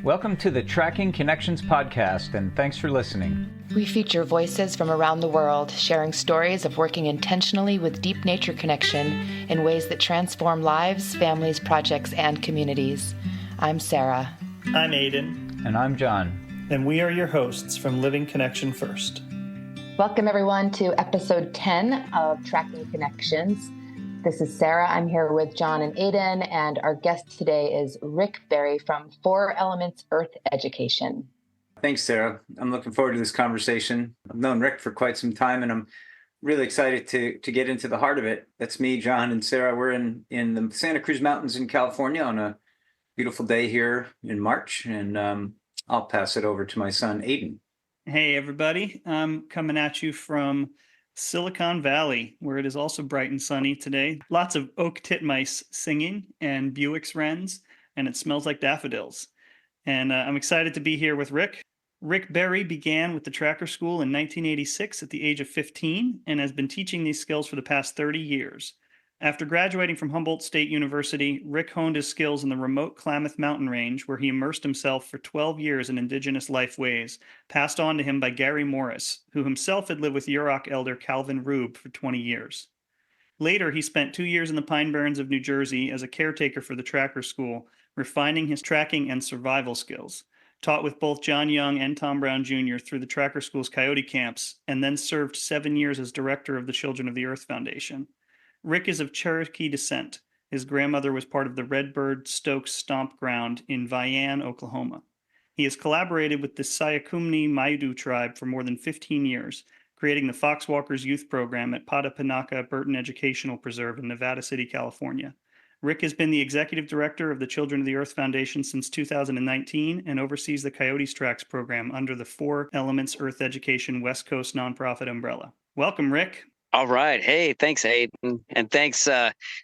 Welcome to the Tracking Connections podcast, and thanks for listening. We feature voices from around the world, sharing stories of working intentionally with deep nature connection in ways that transform lives, families, projects, and communities. I'm Sarah. I'm Aidan. And I'm John. And we are your hosts from Living Connection First. Welcome, everyone, to episode 10 of Tracking Connections. This is Sarah. I'm here with John and Aidan, and our guest today is Rick Berry from 4 Elements Earth Education. Thanks, Sarah. I'm looking forward to this conversation. I've known Rick for quite some time, and I'm really excited to get into the heart of it. That's me, John, and Sarah. We're in the Santa Cruz Mountains in California on a beautiful day here in March, and I'll pass it over to my son, Aidan. Hey, everybody. I'm coming at you from Silicon Valley, where it is also bright and sunny today. Lots of oak titmice singing and Buick's wrens, and it smells like daffodils. And I'm excited to be here with Rick. Rick Berry began with the Tracker School in 1986 at the age of 15 and has been teaching these skills for the past 30 years. After graduating from Humboldt State University, Rick honed his skills in the remote Klamath Mountain Range, where he immersed himself for 12 years in indigenous life ways, passed on to him by Gary Morris, who himself had lived with Yurok elder Calvin Rube for 20 years. Later, he spent 2 years in the Pine Barrens of New Jersey as a caretaker for the Tracker School, refining his tracking and survival skills. Taught with both John Young and Tom Brown Jr. through the Tracker School's Coyote camps, and then served 7 years as director of the Children of the Earth Foundation. Rick is of Cherokee descent. His grandmother was part of the Redbird Stokes Stomp Ground in Vian, Oklahoma. He has collaborated with the Sayacumni Maidu tribe for more than 15 years, creating the Foxwalkers Youth Program at Patapanaca Burton Educational Preserve in Nevada City, California. Rick has been the executive director of the Children of the Earth Foundation since 2019 and oversees the Coyotes Tracks program under the 4 Elements Earth Education West Coast nonprofit umbrella. Welcome, Rick. All right. Hey, thanks, Aidan. And thanks,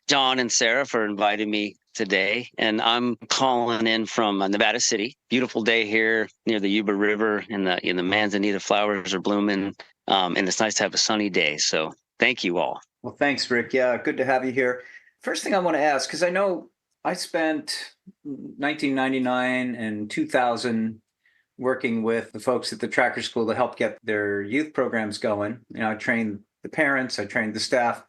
John and Sarah, for inviting me today. And I'm calling in from Nevada City. Beautiful day here near the Yuba River, and the manzanita flowers are blooming. And it's nice to have a sunny day. So thank you all. Well, thanks, Rick. Yeah, good to have you here. First thing I want to ask, because I know I spent 1999 and 2000 working with the folks at the Tracker School to help get their youth programs going. You know, I trained the parents, I trained the staff,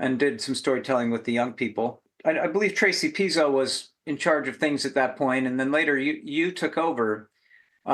and did some storytelling with the young people. I believe Tracy Pizzo was in charge of things at that point, and then later you took over.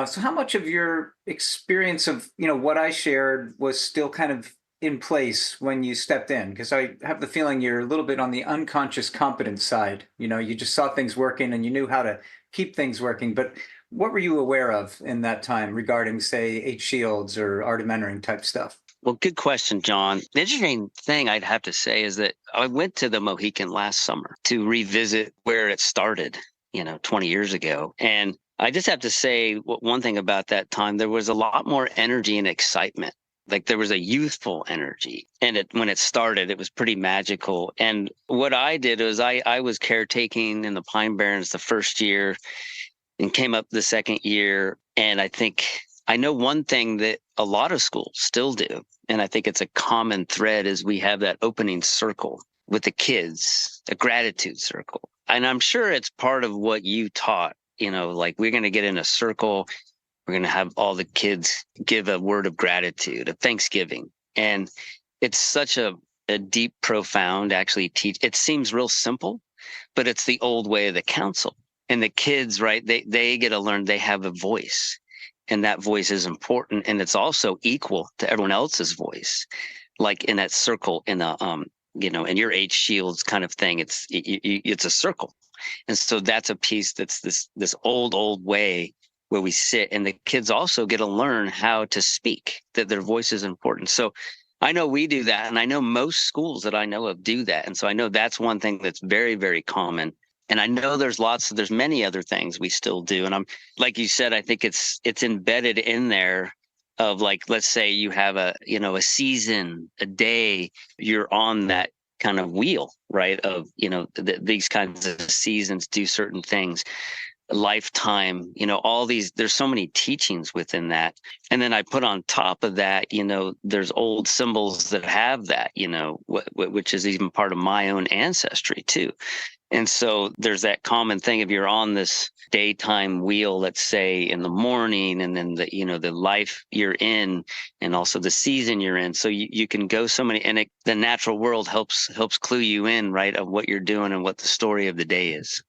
So how much of your experience of, what I shared was still kind of in place when you stepped in? Because I have the feeling you're a little bit on the unconscious competence side. You just saw things working and you knew how to keep things working. But what were you aware of in that time regarding, say, H. Shields or Art of Mentoring type stuff? Well, good question, John. The interesting thing I'd have to say is that I went to the Mohican last summer to revisit where it started, 20 years ago. And I just have to say one thing about that time. There was a lot more energy and excitement. Like there was a youthful energy. And when it started, it was pretty magical. And what I did was I was caretaking in the Pine Barrens the first year and came up the second year. And I know one thing that a lot of schools still do, and I think it's a common thread, is we have that opening circle with the kids, a gratitude circle. And I'm sure it's part of what you taught, like we're going to get in a circle. We're going to have all the kids give a word of gratitude, of thanksgiving. And it's such a deep, profound, it seems real simple, but it's the old way of the council. And the kids, right, they get to learn they have a voice. And that voice is important, and it's also equal to everyone else's voice. Like in that circle, in in your H. Shields kind of thing, it's a circle, and so that's a piece that's this old way where we sit, and the kids also get to learn how to speak, that their voice is important. So I know we do that, and I know most schools that I know of do that, and so I know that's one thing that's very, very common. And I know there's many other things we still do. And I'm, like you said, I think it's embedded in there of, like, let's say you have a season, a day, you're on that kind of wheel, right? Of, these kinds of seasons do certain things. lifetime, all these, there's so many teachings within that. And then I put on top of that, there's old symbols that have that, which is even part of my own ancestry too. And so there's that common thing. If you're on this daytime wheel, let's say in the morning, and then the life you're in, and also the season you're in. So you can go so many, and the natural world helps clue you in, right, of what you're doing and what the story of the day is.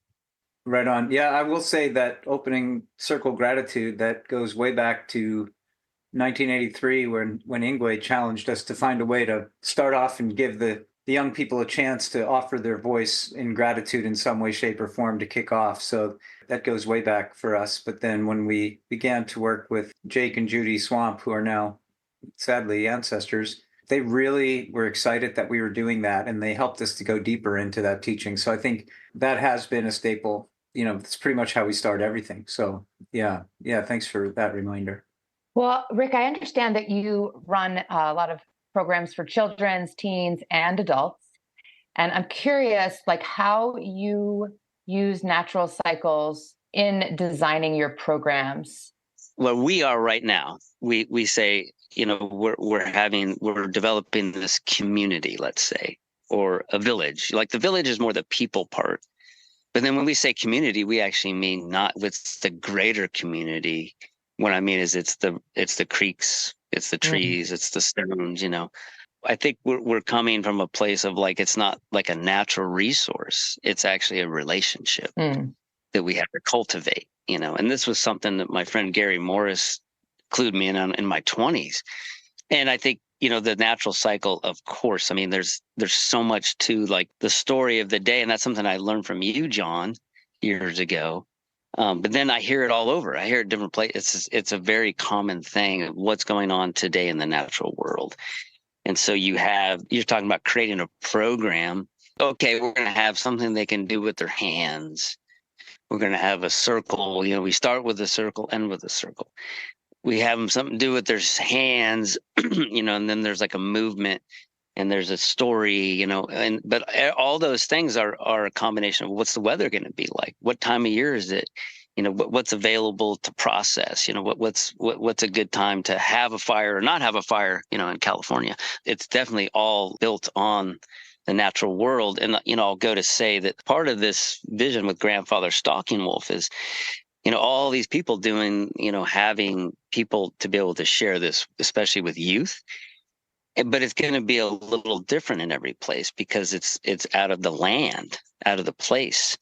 Right on. Yeah, I will say that opening circle gratitude, that goes way back to 1983 when Ingwe challenged us to find a way to start off and give the young people a chance to offer their voice in gratitude in some way, shape, or form to kick off. So that goes way back for us. But then when we began to work with Jake and Judy Swamp, who are now sadly ancestors, they really were excited that we were doing that, and they helped us to go deeper into that teaching. So I think that has been a staple. It's pretty much how we start everything. So yeah, thanks for that reminder. Well, Rick, I understand that you run a lot of programs for children's, teens, and adults. And I'm curious, like, how you use natural cycles in designing your programs. Where we are right now, we say, we're developing this community, let's say, or a village. Like the village is more the people part. But then when we say community, we actually mean not with the greater community. What I mean is it's the creeks, it's the trees, it's the stones, I think we're coming from a place of like, it's not like a natural resource. It's actually a relationship that we have to cultivate, and this was something that my friend Gary Morris clued me in on in my 20s. And I think, the natural cycle, of course, I mean, there's so much to like the story of the day. And that's something I learned from you, John, years ago. But then I hear it all over. I hear it different places. It's a very common thing of what's going on today in the natural world. And so you're talking about creating a program. Okay, we're going to have something they can do with their hands. We're going to have a circle. We start with a circle, end with a circle. We have them something to do with their hands, and then there's like a movement and there's a story, but all those things are a combination of what's the weather going to be like? What time of year is it? What's available to process, what's a good time to have a fire or not have a fire, in California. It's definitely all built on the natural world. And, I'll go to say that part of this vision with Grandfather Stalking Wolf is, all these people doing, having people to be able to share this, especially with youth. But it's going to be a little different in every place because it's out of the land, out of the place.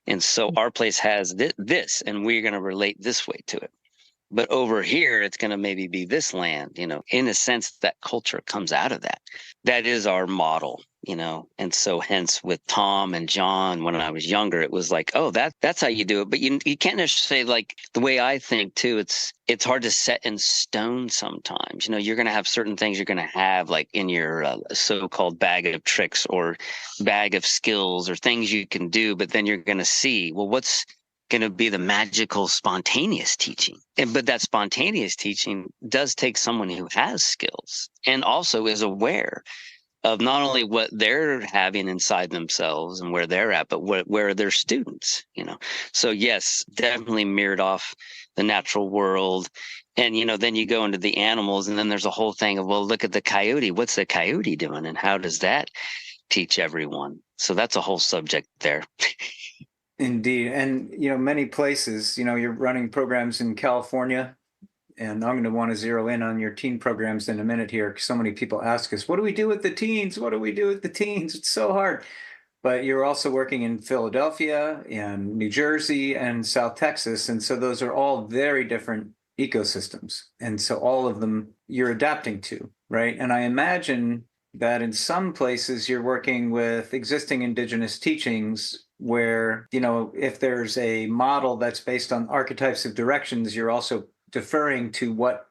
And so our place has this, and we're going to relate this way to it. But over here, it's going to maybe be this land, in a sense that culture comes out of that. That is our model, and so hence with Tom and John, when I was younger, it was like, oh, that's how you do it. But you can't necessarily, like the way I think too, it's hard to set in stone sometimes. You're going to have certain things you're going to have like in your so-called bag of tricks or bag of skills or things you can do. But then you're going to see, well, what's going to be the magical spontaneous teaching. But that spontaneous teaching does take someone who has skills and also is aware of not only what they're having inside themselves and where they're at, but where are their students, So yes, definitely mirrored off the natural world. And, then you go into the animals, and then there's a whole thing of, well, look at the coyote. What's the coyote doing? And how does that teach everyone? So that's a whole subject there. Indeed. And, many places, you're running programs in California, and I'm going to want to zero in on your teen programs in a minute here, because so many people ask us, what do we do with the teens? What do we do with the teens? It's so hard. But you're also working in Philadelphia and New Jersey and South Texas. And so those are all very different ecosystems. And so all of them you're adapting to, right? And I imagine that in some places you're working with existing indigenous teachings where, if there's a model that's based on archetypes of directions, you're also deferring to what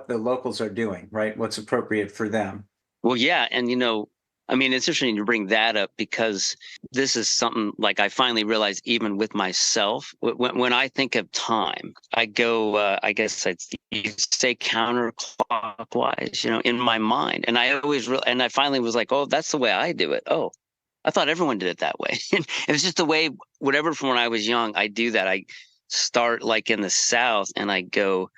the locals are doing, right? What's appropriate for them. Well, yeah. And, it's interesting to bring that up because this is something like I finally realized even with myself, when I think of time, I go, I guess you say counterclockwise, in my mind. And I finally was like, oh, that's the way I do it. Oh, I thought everyone did it that way. It was just the way, whatever, from when I was young, I do that. start like in the south and I go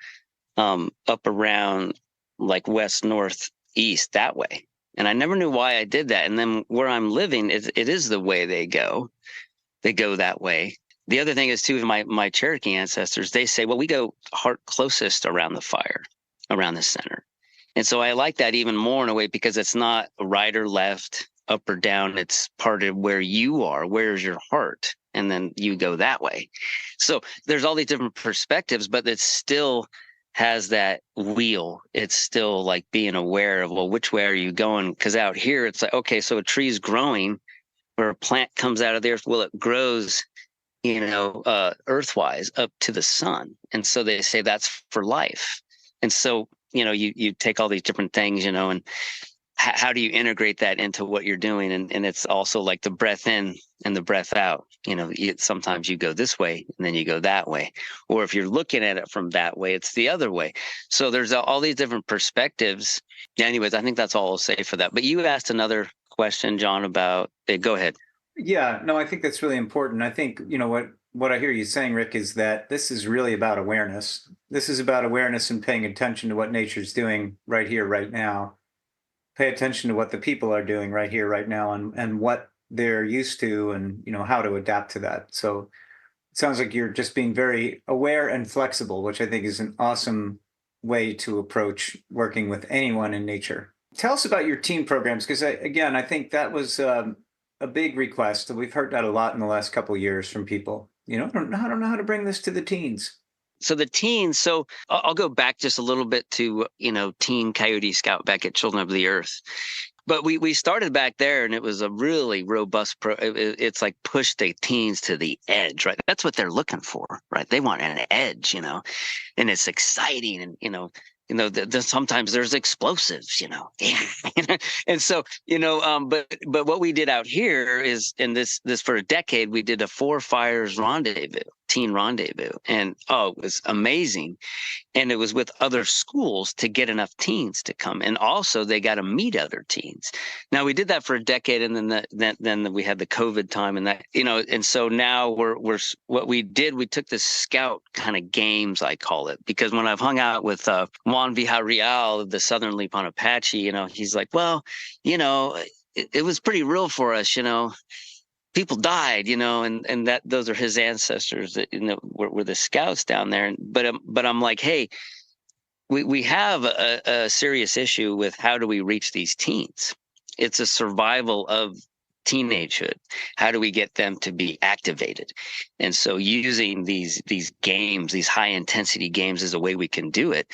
up around like west, north, east that way. And I never knew why I did that. And then where I'm living, it is the way they go. They go that way. The other thing is too, my Cherokee ancestors, they say, well, we go heart closest around the fire, around the center. And so I like that even more in a way because it's not right or left, up or down. It's part of where you are. Where's your heart? And then you go that way. So there's all these different perspectives, but it still has that wheel. It's still like being aware of, well, which way are you going? Because out here, it's like, okay, so a tree's growing or a plant comes out of the earth. Well, it grows, earthwise up to the sun. And so they say that's for life. And so, you take all these different things, and how do you integrate that into what you're doing? And it's also like the breath in and the breath out. Sometimes you go this way and then you go that way. Or if you're looking at it from that way, it's the other way. So there's all these different perspectives. Anyways, I think that's all I'll say for that. But you asked another question, John, about it. Go ahead. Yeah, no, I think that's really important. I think, what I hear you saying, Rick, is that this is really about awareness. This is about awareness and paying attention to what nature's doing right here, right now. Pay attention to what the people are doing right here, right now, and what they're used to, and how to adapt to that. So it sounds like you're just being very aware and flexible, which I think is an awesome way to approach working with anyone in nature. Tell us about your teen programs, because I think that was a big request. We've heard that a lot in the last couple of years from people. I don't know how to bring this to the teens. So the teens, so I'll go back just a little bit to, Teen Coyote Scout back at Children of the Earth. But we started back there, and it was a really robust it's like push the teens to the edge, right? That's what they're looking for, right? They want an edge, and it's exciting, and sometimes there's explosives, yeah. And so, but what we did out here is in this for a decade, we did a 4 fires rendezvous, teen rendezvous. And it was amazing. And it was with other schools to get enough teens to come. And also they got to meet other teens. Now we did that for a decade, and then we had the COVID time, and that, and so now we're what we did, we took the scout kind of games, I call it, because when I've hung out with Juan Villarreal, the Southern Lipan Apache, he's like, well, it was pretty real for us, people died, and that those are his ancestors that were the scouts down there. But I'm like, hey, we have a serious issue with how do we reach these teens? It's a survival of teenagehood. How do we get them to be activated? And so using these games, these high intensity games, is a way we can do it.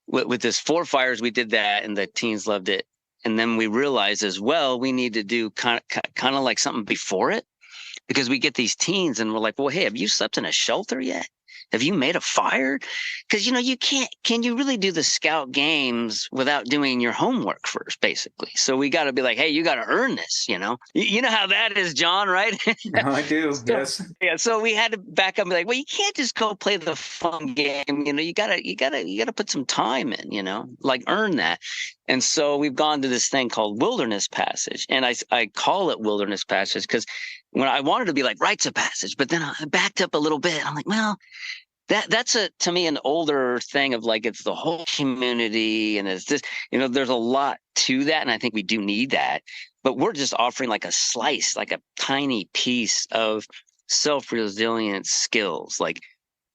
With this 4 fires, we did that, and the teens loved it. And then we realized as well, we need to do kind of like something before it, because we get these teens and we're like, well, hey, have you slept in a shelter yet? Have you made a fire? Because, you can you really do the scout games without doing your homework first, basically? So we got to be like, hey, you got to earn this, You know how that is, John, right? No, I do. Yes. Yeah. So we had to back up and be like, well, you can't just go play the fun game. You gotta put some time in, like earn that. And so we've gone to this thing called Wilderness Passage. And I call it Wilderness Passage because when I wanted to be like rites of passage, but then I backed up a little bit. I'm like, well, that's to me an older thing of like, it's the whole community, and it's this, there's a lot to that. And I think we do need that, but we're just offering like a slice, like a tiny piece of self-resilience skills, like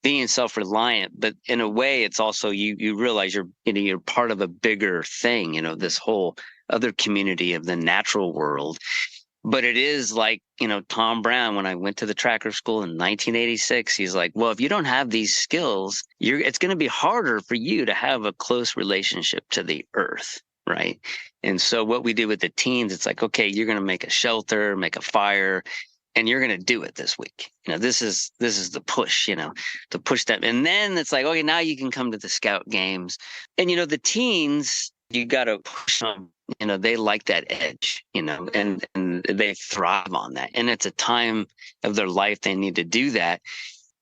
being self-reliant. But in a way, it's also, you realize you're part of a bigger thing, this whole other community of the natural world. But it is like, Tom Brown, when I went to the tracker school in 1986, he's like, well, if you don't have these skills, it's going to be harder for you to have a close relationship to the earth. Right. And so what we do with the teens, it's like, okay, you're going to make a shelter, make a fire, and you're going to do it this week. This is the push, to push that. And then it's like, okay, now you can come to the scout games. And, the teens, you got to push them. They like that edge, and they thrive on that. And it's a time of their life they need to do that.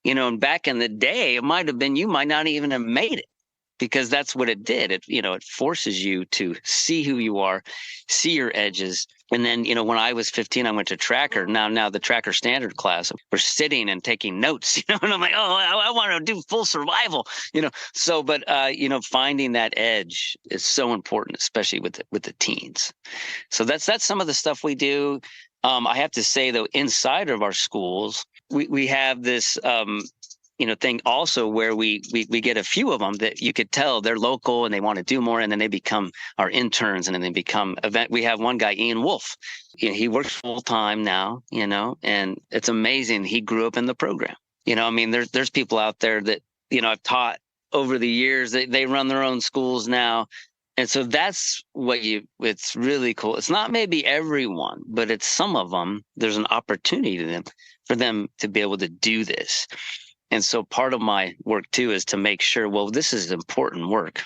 And back in the day, it might have been, you might not even have made it. because that's what it did. It forces you to see who you are, see your edges. And then, when I was 15, I went to tracker. Now the tracker standard class, we're sitting and taking notes, and I'm like, oh, I want to do full survival, So, but, finding that edge is so important, especially with the teens. So that's some of the stuff we do. I have to say, though, inside of our schools, we have this, thing also where we get a few of them that you could tell they're local and they want to do more, and then they become our interns, and then they become event. We have one guy, Ian Wolf. He works full time now, and it's amazing. He grew up in the program. There's people out there that I've taught over the years that they run their own schools now. And so that's it's really cool. It's not maybe everyone, but it's some of them. There's an opportunity for them to be able to do this. And so part of my work too is to make sure, well, this is important work.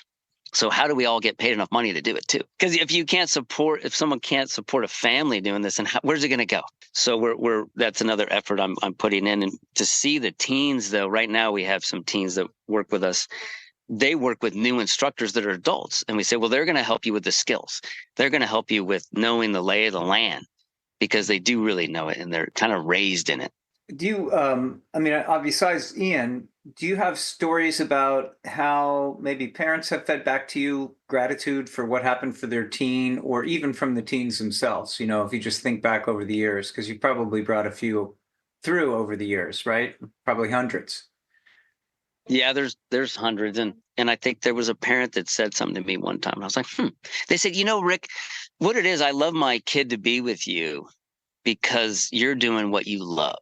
So how do we all get paid enough money to do it too? Because if someone can't support a family doing this, and where's it going to go? So that's another effort I'm putting in. And to see the teens, though, right now we have some teens that work with us. They work with new instructors that are adults. And we say, well, they're going to help you with the skills. They're going to help you with knowing the lay of the land, because they do really know it and they're kind of raised in it. Do you, besides Ian, do you have stories about how maybe parents have fed back to you gratitude for what happened for their teen, or even from the teens themselves? If you just think back over the years, because you probably brought a few through over the years, right? Probably hundreds. Yeah, there's hundreds. And I think there was a parent that said something to me one time. And I was like, They said, Rick, what it is, I love my kid to be with you because you're doing what you love.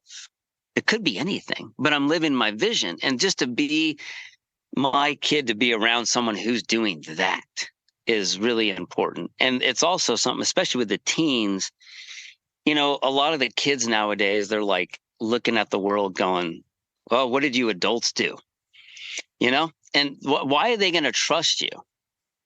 It could be anything, but I'm living my vision. And just to be my kid, to be around someone who's doing that is really important. And it's also something, especially with the teens, a lot of the kids nowadays, they're like looking at the world going, well, what did you adults do? And why are they going to trust you?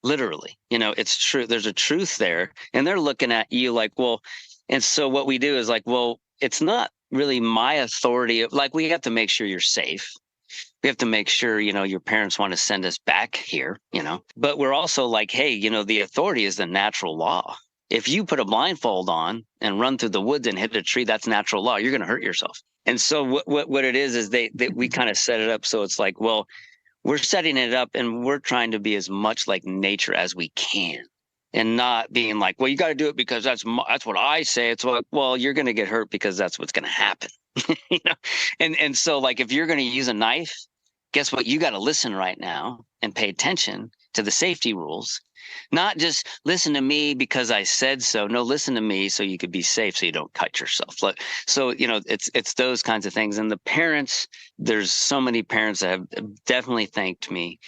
Literally, it's true. There's a truth there. And they're looking at you like, well, and so what we do is like, well, it's not really my authority. Like, we have to make sure you're safe. We have to make sure, your parents want to send us back here, but we're also like, hey, the authority is the natural law. If you put a blindfold on and run through the woods and hit a tree, that's natural law. You're going to hurt yourself. And so what it is we kind of set it up. So it's like, well, we're setting it up and we're trying to be as much like nature as we can, and not being like, well, you got to do it because that's what I say. It's like, well, you're going to get hurt because that's what's going to happen. And so, like, if you're going to use a knife, guess what? You got to listen right now and pay attention to the safety rules, not just listen to me because I said so. No, listen to me so you could be safe, so you don't cut yourself. So, it's those kinds of things. And the parents, there's so many parents that have definitely thanked me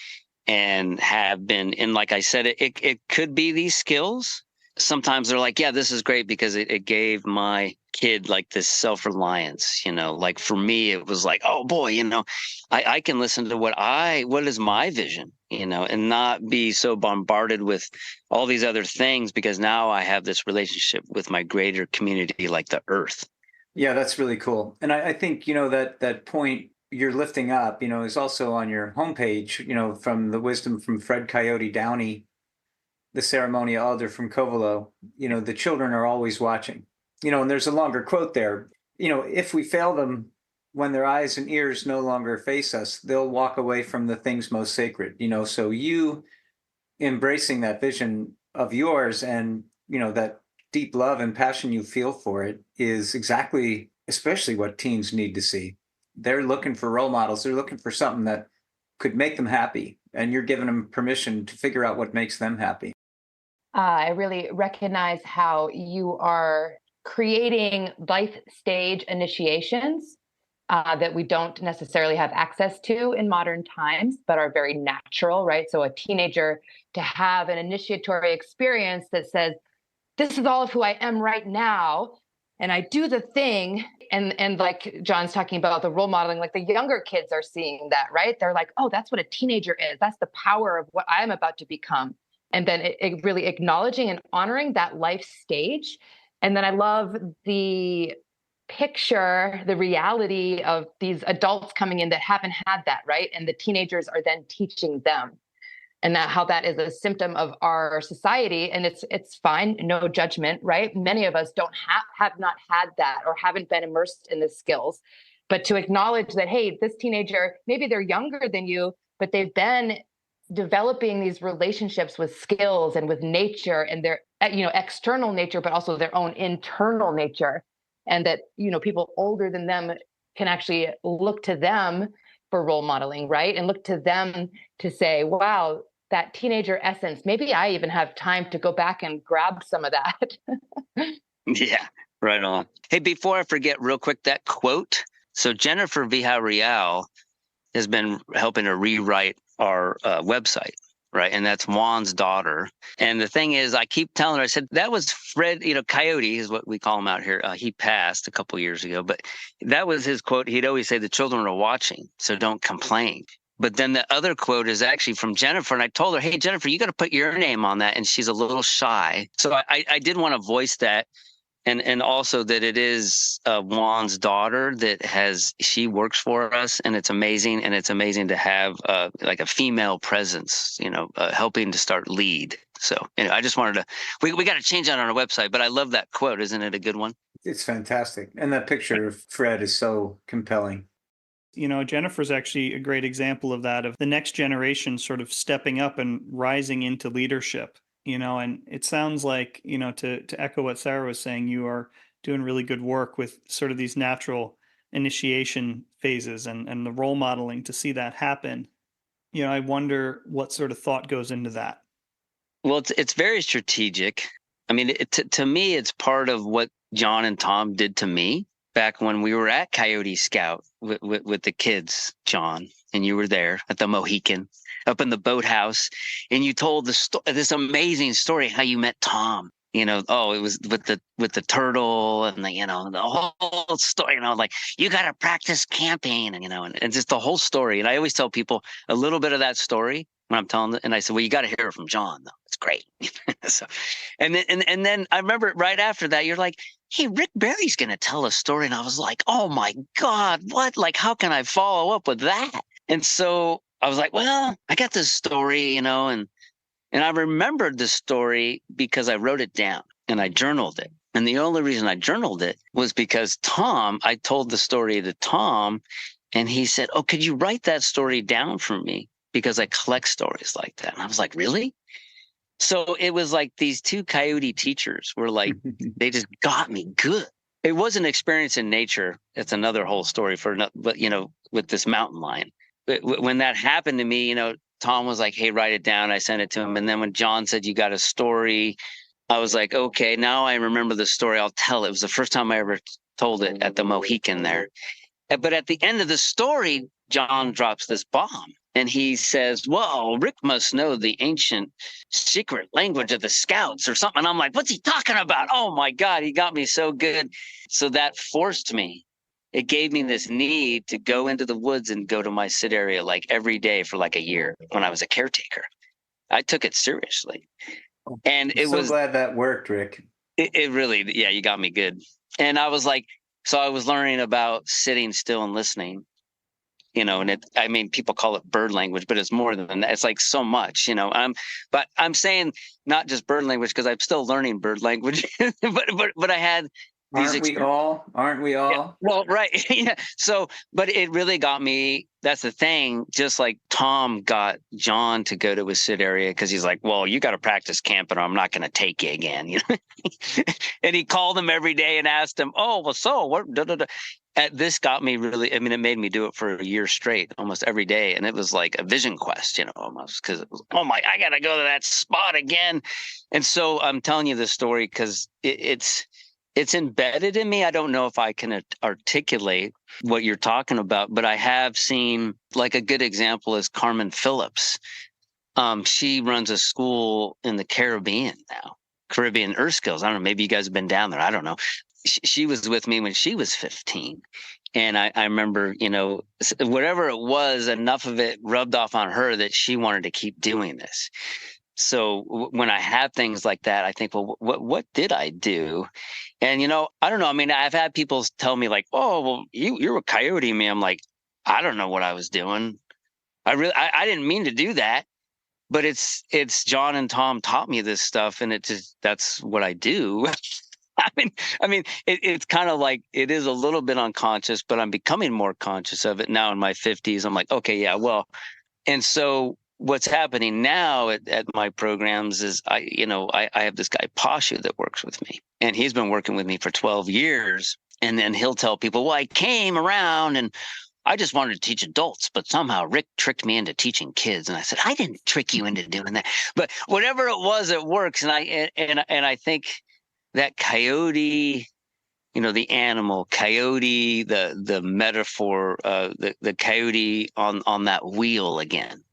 and have been, and like I said, it could be these skills. Sometimes they're like, yeah, this is great because it gave my kid like this self-reliance, like for me, it was like, oh boy, I can listen to what is my vision, and not be so bombarded with all these other things, because now I have this relationship with my greater community, like the earth. Yeah, that's really cool. And I think, that point you're lifting up, is also on your homepage, from the wisdom from Fred Coyote Downey, the ceremonial elder from Covelo, the children are always watching, and there's a longer quote there, if we fail them when their eyes and ears no longer face us, they'll walk away from the things most sacred, so you embracing that vision of yours and, that deep love and passion you feel for it is exactly, especially what teens need to see. They're looking for role models. They're looking for something that could make them happy. And you're giving them permission to figure out what makes them happy. I really recognize how you are creating life stage initiations that we don't necessarily have access to in modern times, but are very natural, right? So a teenager to have an initiatory experience that says, this is all of who I am right now, and I do the thing. And like John's talking about the role modeling, like the younger kids are seeing that, right? They're like, oh, that's what a teenager is. That's the power of what I'm about to become. And then it really acknowledging and honoring that life stage. And then I love the picture, the reality of these adults coming in that haven't had that, right? And the teenagers are then teaching them. and that how that is a symptom of our society. And it's fine, no judgment, right? Many of us don't have not had that or haven't been immersed in the skills. But to acknowledge that, hey, this teenager, maybe they're younger than you, but they've been developing these relationships with skills and with nature and their external nature, but also their own internal nature. And that, people older than them can actually look to them for role modeling, right? And look to them to say, wow, that teenager essence, maybe I even have time to go back and grab some of that. Yeah, right on. Hey, before I forget real quick, that quote. So Jennifer Villarreal has been helping to rewrite our website, right? And that's Juan's daughter. And the thing is, I keep telling her, I said, that was Fred, Coyote is what we call him out here. He passed a couple years ago, but that was his quote. He'd always say, the children are watching, so don't complain. But then the other quote is actually from Jennifer. And I told her, hey, Jennifer, you got to put your name on that. And she's a little shy. So I did want to voice that. And also that it is Juan's daughter she works for us, and it's amazing. And it's amazing to have like a female presence, helping to start lead. So anyway, I just wanted to, we got to change that on our website, but I love that quote. Isn't it a good one? It's fantastic. And that picture of Fred is so compelling. Jennifer's actually a great example of that, of the next generation sort of stepping up and rising into leadership. And it sounds like, to echo what Sarah was saying, you are doing really good work with sort of these natural initiation phases and the role modeling to see that happen. I wonder what sort of thought goes into that. Well, it's very strategic. I mean, to me, it's part of what John and Tom did to me back when we were at Coyote Scout with the kids, John, and you were there at the Mohican, up in the boathouse, and you told this amazing story how you met Tom. It was with the turtle and the whole story. Like, you got to practice camping, and just the whole story. And I always tell people a little bit of that story when I'm telling them, and I said, well, you got to hear it from John, though. It's great. So, and then I remember right after that, you're like, hey, Rick Barry's going to tell a story, and I was like, oh my God, what? Like, how can I follow up with that? And so I was like, well, I got this story, and I remembered the story because I wrote it down and I journaled it. And the only reason I journaled it was because I told the story to Tom, and he said, oh, could you write that story down for me? Because I collect stories like that. And I was like, really? So it was like these two Coyote teachers were like, they just got me good. It was an experience in nature. It's another whole story but with this mountain lion. When that happened to me, Tom was like, hey, write it down. I sent it to him. And then when John said, you got a story, I was like, okay, now I remember the story. I'll tell it. It was the first time I ever told it at the Mohican there. But at the end of the story, John drops this bomb. And he says, whoa, Rick must know the ancient secret language of the scouts or something. And I'm like, what's he talking about? Oh, my God, he got me so good. So that forced me. It gave me this need to go into the woods and go to my sit area like every day for like a year when I was a caretaker. I took it seriously. And I'm so glad that worked, Rick. It really, yeah, you got me good. And I was like, so I was learning about sitting still and listening. And people call it bird language, but it's more than that. It's like so much, but I'm saying not just bird language because I'm still learning bird language, but I had these Aren't we all? Yeah, well, right. Yeah. So, but it really got me. That's the thing. Just like Tom got John to go to his sit area because he's like, well, you got to practice camping or I'm not going to take you again. And he called him every day and asked him, oh, well, so what? This got me really, it made me do it for a year straight, almost every day. And it was like a vision quest, almost because it was, I got to go to that spot again. And so I'm telling you this story because it's embedded in me. I don't know if I can articulate what you're talking about, but I have seen, like, a good example is Carmen Phillips. She runs a school in the Caribbean now, Caribbean Earth Skills. I don't know, maybe you guys have been down there. I don't know. She was with me when she was 15. And I remember, whatever it was, enough of it rubbed off on her that she wanted to keep doing this. So when I have things like that, I think, well, what did I do? And, I don't know. I mean, I've had people tell me like, oh, well, you're a coyote me. I'm like, I don't know what I was doing. I didn't mean to do that. but it's John and Tom taught me this stuff, and that's what I do. It's kind of like it is a little bit unconscious, but I'm becoming more conscious of it now in my 50s. I'm like, okay, yeah, well, and so what's happening now at my programs is I have this guy Pashu that works with me, and he's been working with me for 12 years. And then he'll tell people, well, I came around and I just wanted to teach adults, but somehow Rick tricked me into teaching kids. And I said, I didn't trick you into doing that. But whatever it was, it works. And I think that coyote, the animal, coyote, the metaphor, the coyote on that wheel again,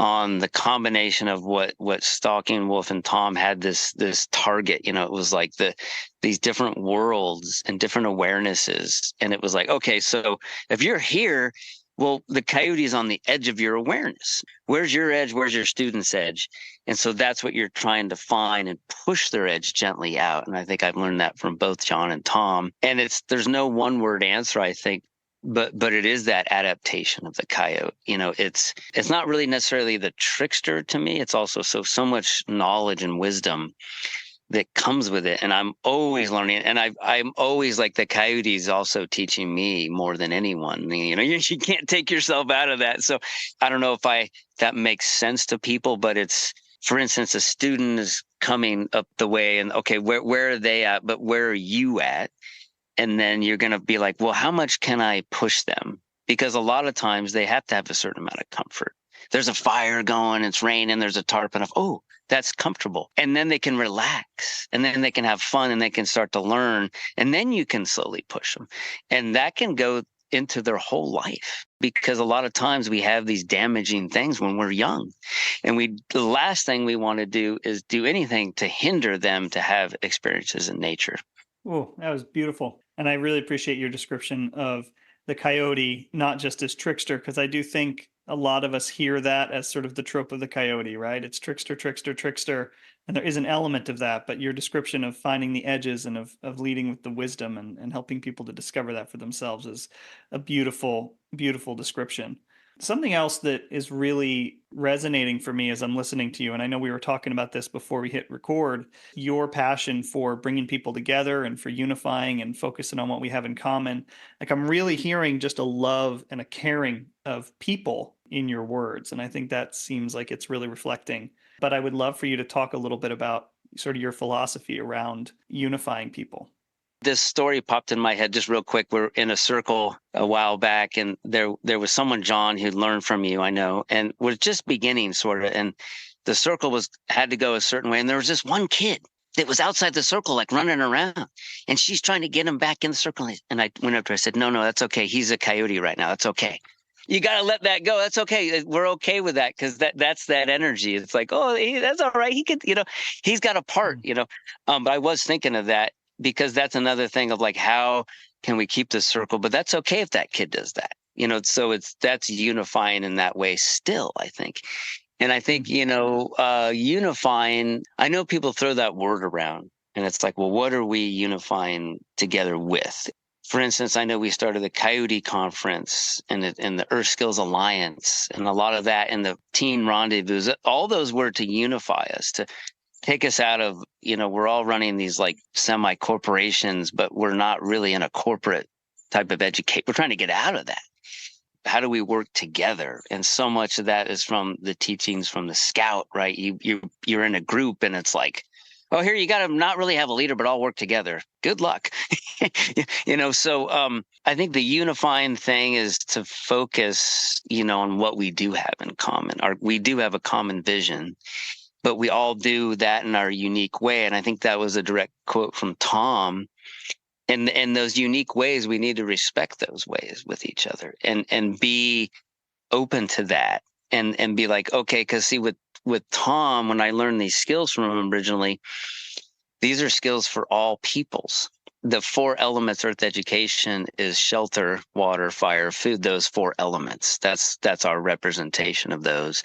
on the combination of what Stalking Wolf and Tom had this target. It was like these different worlds and different awarenesses, and it was like, okay, so if you're here, well, the coyote is on the edge of your awareness. Where's your edge? Where's your student's edge? And so that's what you're trying to find and push their edge gently out. And I think I've learned that from both John and Tom. And there's no one word answer, I think. But it is that adaptation of the coyote. It's not really necessarily the trickster to me. It's also so much knowledge and wisdom that comes with it. And I'm always learning. And I'm always like, the coyote is also teaching me more than anyone. You can't take yourself out of that. So I don't know if that makes sense to people, but it's, for instance, a student is coming up the way and, okay, where are they at? But where are you at? And then you're going to be like, well, how much can I push them? Because a lot of times they have to have a certain amount of comfort. There's a fire going, it's raining, there's a tarp, and oh, that's comfortable. And then they can relax, and then they can have fun, and they can start to learn. And then you can slowly push them. And that can go into their whole life, because a lot of times we have these damaging things when we're young. And the last thing we want to do is do anything to hinder them to have experiences in nature. Oh, that was beautiful. And I really appreciate your description of the coyote, not just as trickster, because I do think a lot of us hear that as sort of the trope of the coyote, right? It's trickster, trickster, trickster. And there is an element of that, but your description of finding the edges and of leading with the wisdom and helping people to discover that for themselves is a beautiful, beautiful description. Something else that is really resonating for me as I'm listening to you, and I know we were talking about this before we hit record, your passion for bringing people together and for unifying and focusing on what we have in common. Like, I'm really hearing just a love and a caring of people in your words. And I think that seems like it's really reflecting. But I would love for you to talk a little bit about sort of your philosophy around unifying people. This story popped in my head just real quick. We're in a circle a while back, and there was someone, John, who learned from you, I know, and was just beginning sort of. And the circle had to go a certain way. And there was this one kid that was outside the circle, like running around, and she's trying to get him back in the circle. And I went up to her, I said, no, that's okay. He's a coyote right now. That's okay. You got to let that go. That's okay. We're okay with that, because that's that energy. It's like, oh, that's all right. He could, he's got a part, but I was thinking of that, because that's another thing of like, how can we keep this circle? But that's okay if that kid does that, so that's unifying in that way still, I think. And I think, unifying, I know people throw that word around, and it's like, well, what are we unifying together with? For instance, I know we started the Coyote Conference and the Earth Skills Alliance, and a lot of that, and the Teen Rendezvous. All those were to unify us, to take us out of, we're all running these like semi-corporations, but we're not really in a corporate type of education. We're trying to get out of that. How do we work together? And so much of that is from the teachings from the Scout, right? You're in a group, and it's like, oh, here you got to not really have a leader, but all work together. Good luck. So I think the unifying thing is to focus, on what we do have in common. We do have a common vision, but we all do that in our unique way. And I think that was a direct quote from Tom. And those unique ways, we need to respect those ways with each other and be open to that and be like, okay, because see, with Tom, when I learned these skills from him originally, these are skills for all peoples. The 4 elements Earth education is shelter, water, fire, food, those 4 elements. That's our representation of those.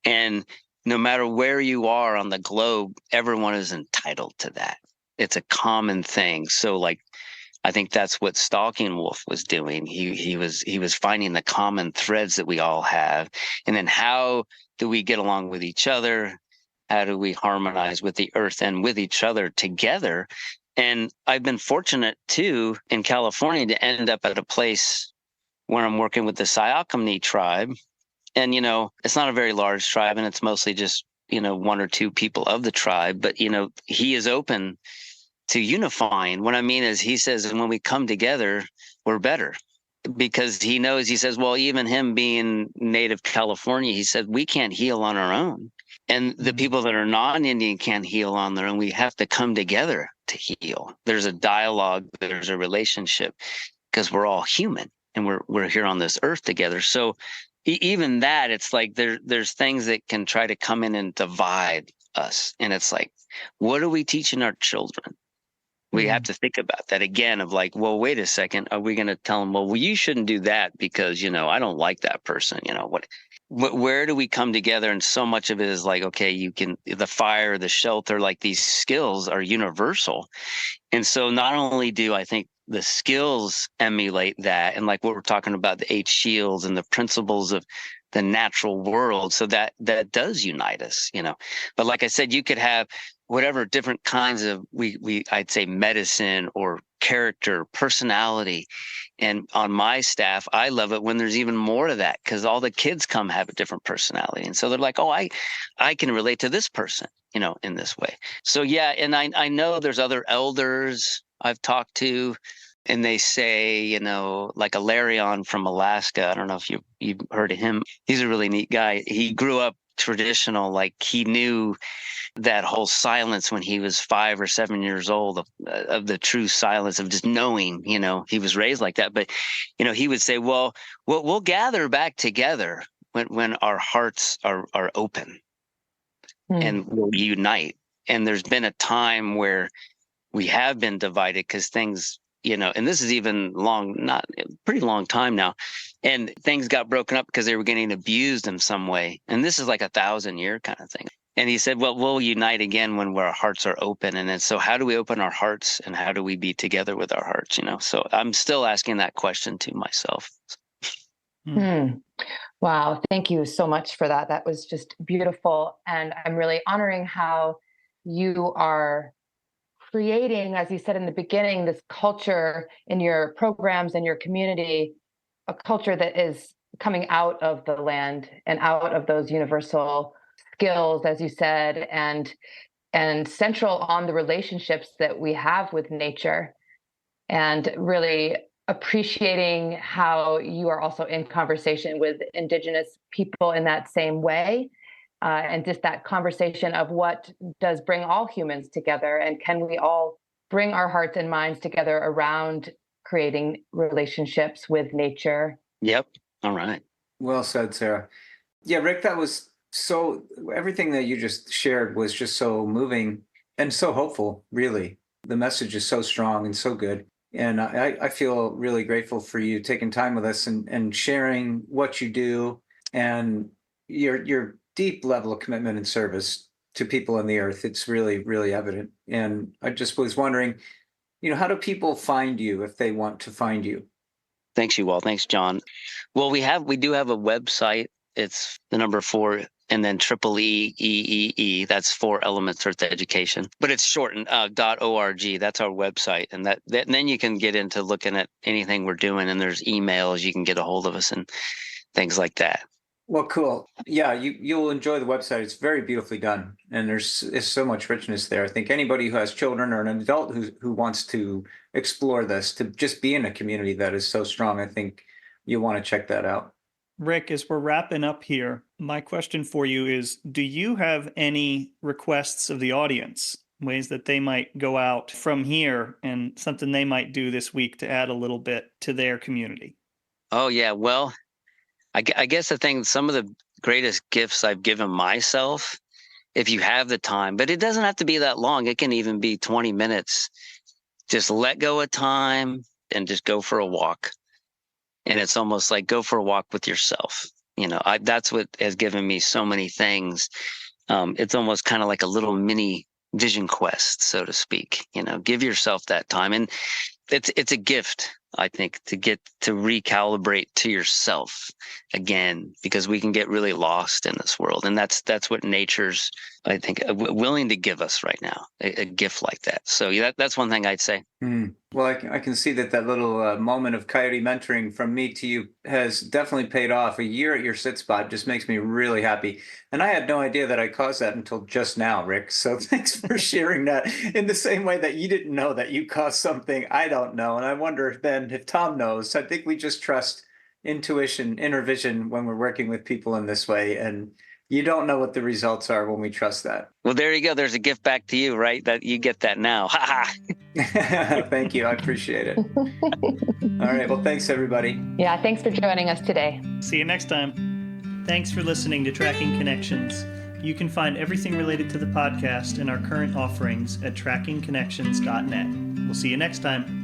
And no matter where you are on the globe, everyone is entitled to that. It's a common thing. So like, I think that's what Stalking Wolf was doing. He was finding the common threads that we all have, and then how do we get along with each other? How do we harmonize with the earth and with each other together? And I've been fortunate too in California to end up at a place where I'm working with the Sayakimni tribe. And, it's not a very large tribe, and it's mostly just, one or two people of the tribe. But, he is open to unifying. What I mean is, he says, when we come together, we're better. Because he knows, he says, well, even him being native California, he said, we can't heal on our own. And the people that are non-Indian can't heal on their own. We have to come together to heal. There's a dialogue, there's a relationship, because we're all human and we're here on this earth together. So even that, it's like there's things that can try to come in and divide us. And it's like, what are we teaching our children? We have to think about that again of like, well, wait a second. Are we going to tell them, well, you shouldn't do that because, I don't like that person. Where do we come together? And so much of it is like, okay, the fire, the shelter, like these skills are universal. And so not only do I think the skills emulate that, and like what we're talking about, the 8 shields and the principles of the natural world. So that does unite us, but like I said, you could have whatever different kinds of, I'd say medicine or character, personality. And on my staff, I love it when there's even more of that, because all the kids come have a different personality. And so they're like, oh, I can relate to this person, in this way. So yeah. And I know there's other elders I've talked to, and they say, like Alarion from Alaska. I don't know if you've heard of him. He's a really neat guy. He grew up traditional, like he knew that whole silence when he was 5 or 7 years old of the true silence of just knowing, he was raised like that. But, he would say, well, we'll gather back together when our hearts are open and we'll unite. And there's been a time where we have been divided because things, and this is even not a pretty long time now, and things got broken up because they were getting abused in some way. And this is like 1,000-year kind of thing. And he said, well, we'll unite again when our hearts are open. And then, so how do we open our hearts, and how do we be together with our hearts? So I'm still asking that question to myself. Wow. Thank you so much for that. That was just beautiful. And I'm really honoring how you are creating, as you said in the beginning, this culture in your programs and your community, a culture that is coming out of the land and out of those universal skills, as you said, and central on the relationships that we have with nature, and really appreciating how you are also in conversation with Indigenous people in that same way. And just that conversation of what does bring all humans together, and can we all bring our hearts and minds together around creating relationships with nature? Yep. All right. Well said, Sarah. Yeah, Rick, everything that you just shared was just so moving and so hopeful, really. The message is so strong and so good. And I feel really grateful for you taking time with us and sharing what you do and your deep level of commitment and service to people on the earth. It's really, really evident. And I just was wondering, how do people find you if they want to find you? Thanks, you all. Thanks, John. Well, we do have a website. It's the number 4 and then EEE. That's 4 Elements Earth Education, but it's shortened .org. That's our website, and then you can get into looking at anything we're doing. And there's emails you can get a hold of us and things like that. Well, cool. Yeah, you'll enjoy the website. It's very beautifully done, and there's so much richness there. I think anybody who has children or an adult who wants to explore this, to just be in a community that is so strong, I think you'll want to check that out. Rick, as we're wrapping up here, my question for you is, do you have any requests of the audience, ways that they might go out from here and something they might do this week to add a little bit to their community? Oh, yeah. Well, I guess the thing, some of the greatest gifts I've given myself, if you have the time, but it doesn't have to be that long. It can even be 20 minutes. Just let go of time and just go for a walk. And it's almost like go for a walk with yourself. That's what has given me so many things. It's almost kind of like a little mini vision quest, so to speak. Give yourself that time. And it's a gift, I think, to get to recalibrate to yourself again, because we can get really lost in this world, and that's what nature's, I think, willing to give us right now, a gift like that. So that's one thing I'd say. Well, I can see that little moment of Coyote mentoring from me to you has definitely paid off. A year at your sit spot just makes me really happy. And I had no idea that I caused that until just now, Rick. So thanks for sharing that, in the same way that you didn't know that you caused something I don't know. And I wonder then if Tom knows. I think we just trust intuition, inner vision when we're working with people in this way. And you don't know what the results are when we trust that. Well, there you go. There's a gift back to you, right? That you get that now. Ha ha. Thank you. I appreciate it. All right. Well, thanks, everybody. Yeah, thanks for joining us today. See you next time. Thanks for listening to Tracking Connections. You can find everything related to the podcast and our current offerings at trackingconnections.net. We'll see you next time.